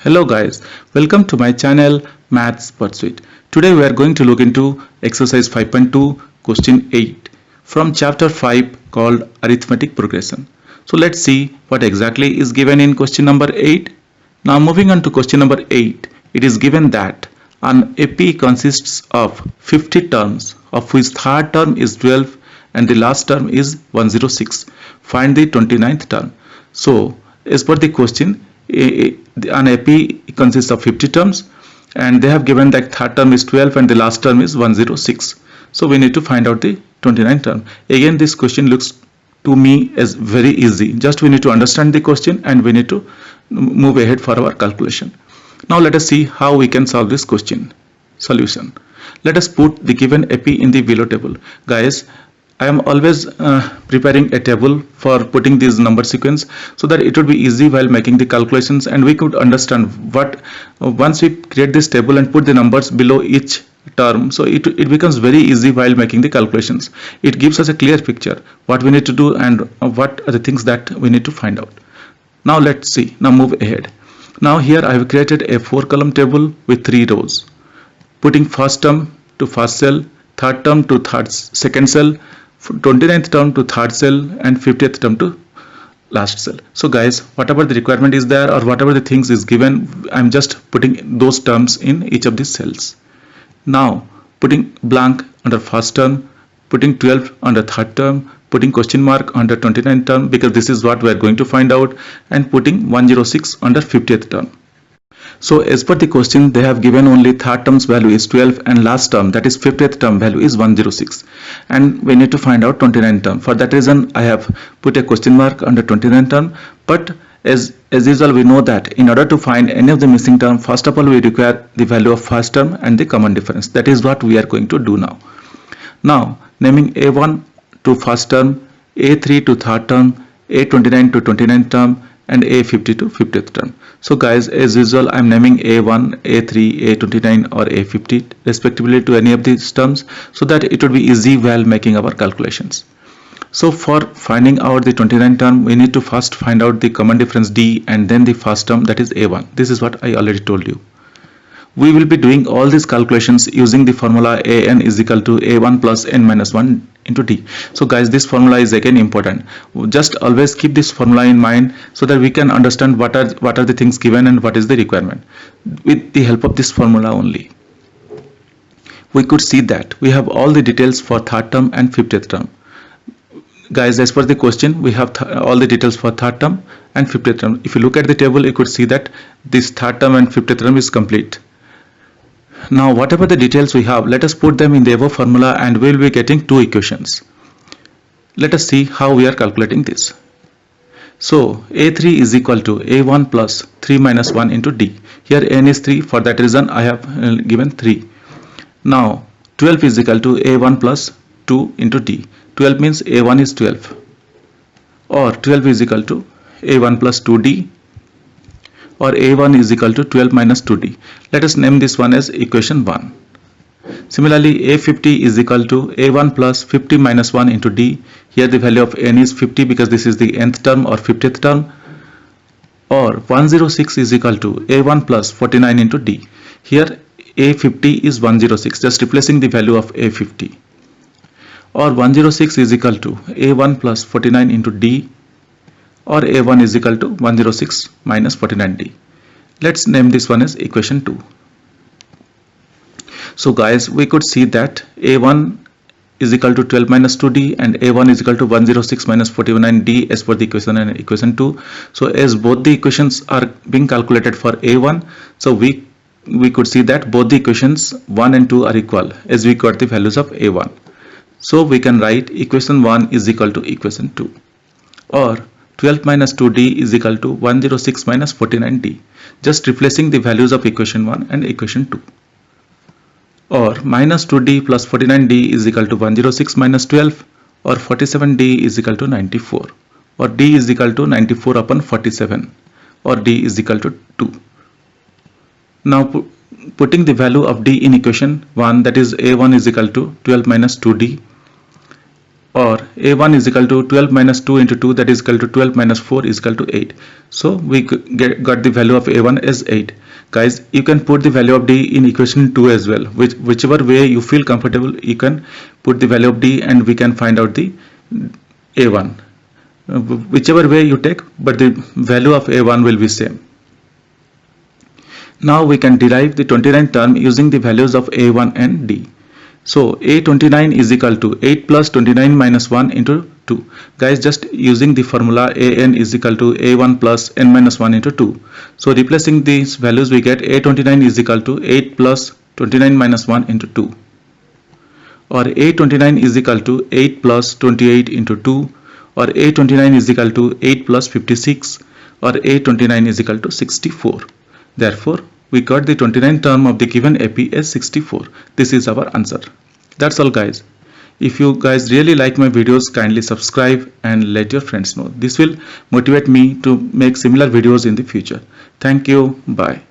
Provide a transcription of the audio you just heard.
Hello guys, welcome to my channel Maths Pursuit. Today we are going to look into exercise 5.2 question 8 from chapter 5 called arithmetic progression. So let's see what exactly is given in question number 8. Now moving on to question number 8, it is given that an AP consists of 50 terms of which third term is 12 and the last term is 106. Find the 29th term. So as per the question, an AP consists of 50 terms and they have given that third term is 12 and the last term is 106. So we need to find out the 29th term. Again, this question looks to me as very easy. Just we need to understand the question and we need to move ahead for our calculation. Now let us see how we can solve this question. Solution. Let us put the given AP in the below table. Guys, I am always preparing a table for putting this number sequence so that it would be easy while making the calculations and we could understand what once we create this table and put the numbers below each term, so it becomes very easy while making the calculations. It gives us a clear picture what we need to do and what are the things that we need to find out. Now let's see. Now move ahead. Now here I have created a 4-column table with 3 rows, putting first term to first cell, third term to second cell, 29th term to third cell and 50th term to last cell. So guys, whatever the requirement is there or whatever the things is given, I'm just putting those terms in each of these cells. Now putting blank under first term, putting 12 under third term, putting question mark under 29th term because this is what we are going to find out, and putting 106 under 50th term. So as per the question, they have given only third term's value is 12 and last term, that is 50th term value, is 106, and we need to find out 29th term. For that reason I have put a question mark under 29th term. But as usual, we know that in order to find any of the missing term, first of all we require the value of first term and the common difference. That is what we are going to do now. Now naming A1 to first term, A3 to third term, A29 to 29th term and A50 to 50th term. So guys, as usual, I am naming A1, A3, A29 or A50 respectively to any of these terms so that it would be easy while making our calculations. So for finding out the 29th term, we need to first find out the common difference D and then the first term, that is A1. This is what I already told you. We will be doing all these calculations using the formula an is equal to a1 plus n minus 1 into d. So guys, this formula is again important. Just always keep this formula in mind so that we can understand what are the things given and what is the requirement. With the help of this formula only, we could see that we have all the details for third term and 50th term. Guys, as per the question, we have all the details for third term and 50th term. If you look at the table, you could see that this third term and 50th term is complete. Now whatever the details we have, let us put them in the above formula and we will be getting two equations. Let us see how we are calculating this. So A3 is equal to A1 plus 3 minus 1 into D. Here n is 3, for that reason I have given 3. Now 12 is equal to A1 plus 2 into D. 12 means A1 is 12, or 12 is equal to A1 plus 2D, or A1 is equal to 12 minus 2D. Let us name this one as equation 1. Similarly, A50 is equal to A1 plus 50 minus 1 into D. Here the value of n is 50 because this is the nth term or 50th term. Or 106 is equal to A1 plus 49 into D. Here A50 is 106, just replacing the value of A50. Or 106 is equal to A1 plus 49 into D, or A1 is equal to 106 minus 49D. Let's name this one as equation 2. So guys, we could see that A1 is equal to 12 minus 2D and A1 is equal to 106 minus 49D as per the equation and equation 2. So as both the equations are being calculated for A1, so we could see that both the equations 1 and 2 are equal as we got the values of A1. So we can write equation 1 is equal to equation 2, or 12 minus 2D is equal to 106 minus 49D, just replacing the values of equation 1 and equation 2. Or minus 2D plus 49D is equal to 106 minus 12, or 47D is equal to 94, or D is equal to 94 upon 47, or D is equal to 2. Now putting the value of D in equation 1, that is A1 is equal to 12 minus 2D, or a1 is equal to 12 minus 2 into 2, that is equal to 12 minus 4 is equal to 8. So we got the value of a1 as 8. Guys, you can put the value of d in equation 2 as well. Whichever way you feel comfortable, you can put the value of d and we can find out the a1. Whichever way you take, but the value of a1 will be same. Now we can derive the 29th term using the values of a1 and d. So a29 is equal to 8 plus 29 minus 1 into 2. Guys, just using the formula an is equal to a1 plus n minus 1 into 2. So replacing these values, we get a29 is equal to 8 plus 29 minus 1 into 2. Or a29 is equal to 8 plus 28 into 2. Or a29 is equal to 8 plus 56. Or a29 is equal to 64. Therefore, we got the 29th term of the given AP as 64. This is our answer. That's all, guys. If you guys really like my videos, kindly subscribe and let your friends know. This will motivate me to make similar videos in the future. Thank you. Bye.